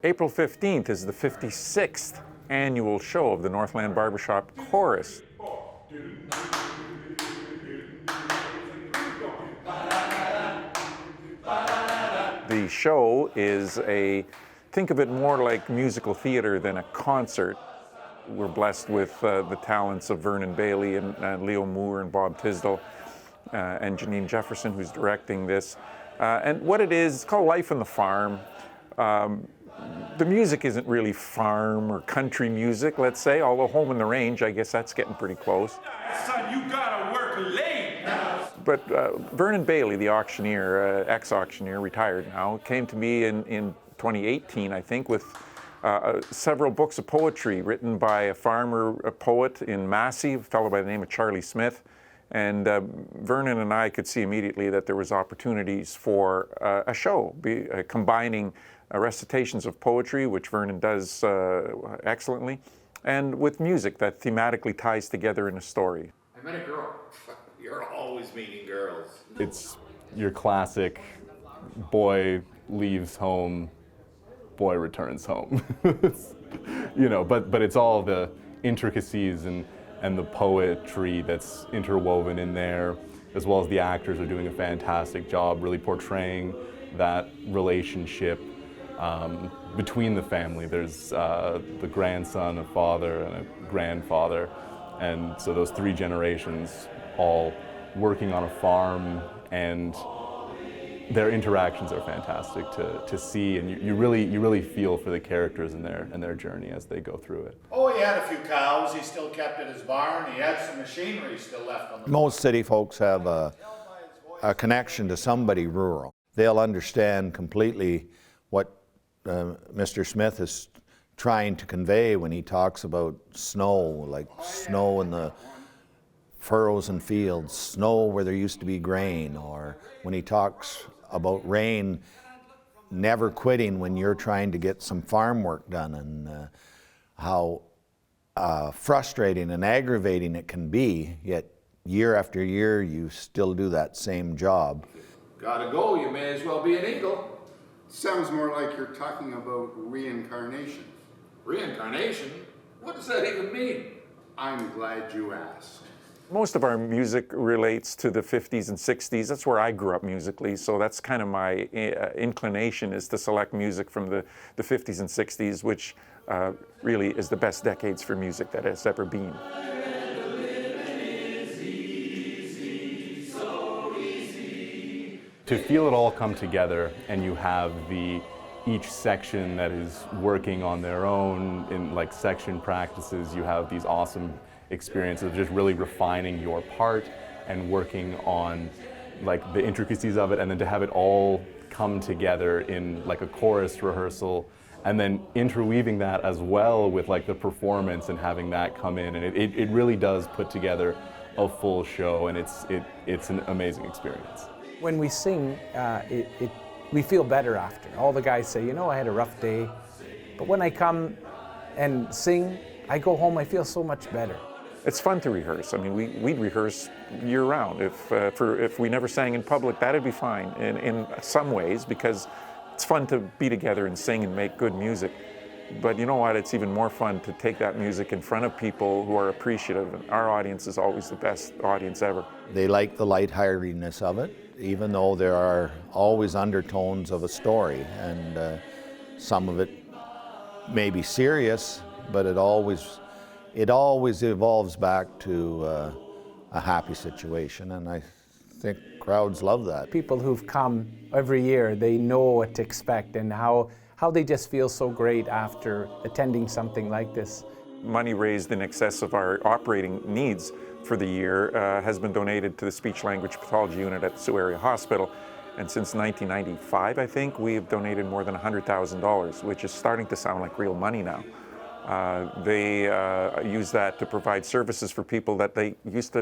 April 15th is the 56th annual show of the Northland Barbershop Chorus. The show is think of it more like musical theater than a concert. We're blessed with the talents of Vernon Bailey and Leo Moore and Bob Tisdall and Janine Jefferson, who's directing this. And what it is, it's called Life on the Farm. The music isn't really farm or country music, let's say, although Home in the Range, I guess that's getting pretty close. Son, you gotta work late now. But Vernon Bailey, the auctioneer, ex-auctioneer, retired now, came to me in 2018, I think, with several books of poetry written by a farmer, a poet in Massey, a fellow by the name of Charlie Smith. And Vernon and I could see immediately that there was opportunities for a show, combining recitations of poetry, which Vernon does excellently, and with music that thematically ties together in a story. I met a girl. You're always meeting girls. It's your classic boy leaves home, boy returns home. But it's all the intricacies and the poetry that's interwoven in there, as well as the actors are doing a fantastic job really portraying that relationship between the family. There's the grandson, a father, and a grandfather, and so those three generations all working on a farm, and their interactions are fantastic to see, and you really feel for the characters and their journey as they go through it. Oh, he had a few cows he still kept at his barn. He had some machinery still left on the Most city folks have a connection to somebody rural. They'll understand completely what Mr. Smith is trying to convey when he talks about snow, like snow in the furrows and fields, snow where there used to be grain, or when he talks about rain never quitting when you're trying to get some farm work done, and how frustrating and aggravating it can be, yet year after year you still do that same job. Gotta go, you may as well be an eagle. Sounds more like you're talking about reincarnation. Reincarnation? What does that even mean? I'm glad you asked. Most of our music relates to the 50s and 60s. That's where I grew up musically, so that's kind of my inclination, is to select music from the 50s and 60s, which really is the best decades for music that has ever been. To feel it all come together, and you have each section that is working on their own in like section practices, you have these awesome experiences of just really refining your part and working on like the intricacies of it, and then to have it all come together in like a chorus rehearsal, and then interweaving that as well with like the performance and having that come in, and it really does put together a full show, and it's an amazing experience. When we sing, we feel better after. All the guys say, I had a rough day. But when I come and sing, I go home, I feel so much better. It's fun to rehearse. I mean, we'd rehearse year-round. If we never sang in public, that'd be fine in some ways, because it's fun to be together and sing and make good music. But you know what? It's even more fun to take that music in front of people who are appreciative. And our audience is always the best audience ever. They like the lightheartedness of it, even though there are always undertones of a story, and some of it may be serious, but it always evolves back to a happy situation, and I think crowds love that. People who've come every year, they know what to expect, and how they just feel so great after attending something like this. Money raised in excess of our operating needs for the year has been donated to the Speech Language Pathology Unit at the Sault Area Hospital. And since 1995, I think, we've donated more than $100,000, which is starting to sound like real money now. They use that to provide services for people that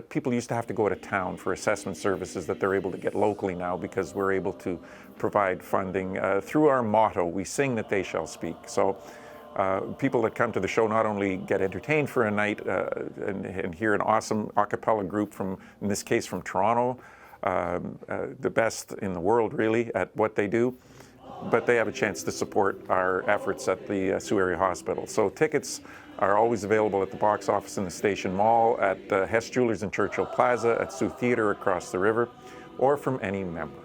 people used to have to go to town for assessment services that they're able to get locally now, because we're able to provide funding through our motto, "We sing that they shall speak." So people that come to the show not only get entertained for a night and hear an awesome a cappella group from, in this case, from Toronto, the best in the world really at what they do, but they have a chance to support our efforts at the Sault Area Hospital. So tickets are always available at the box office in the Station Mall, at Hess Jewelers in Churchill Plaza, at Sault Theatre across the river, or from any member.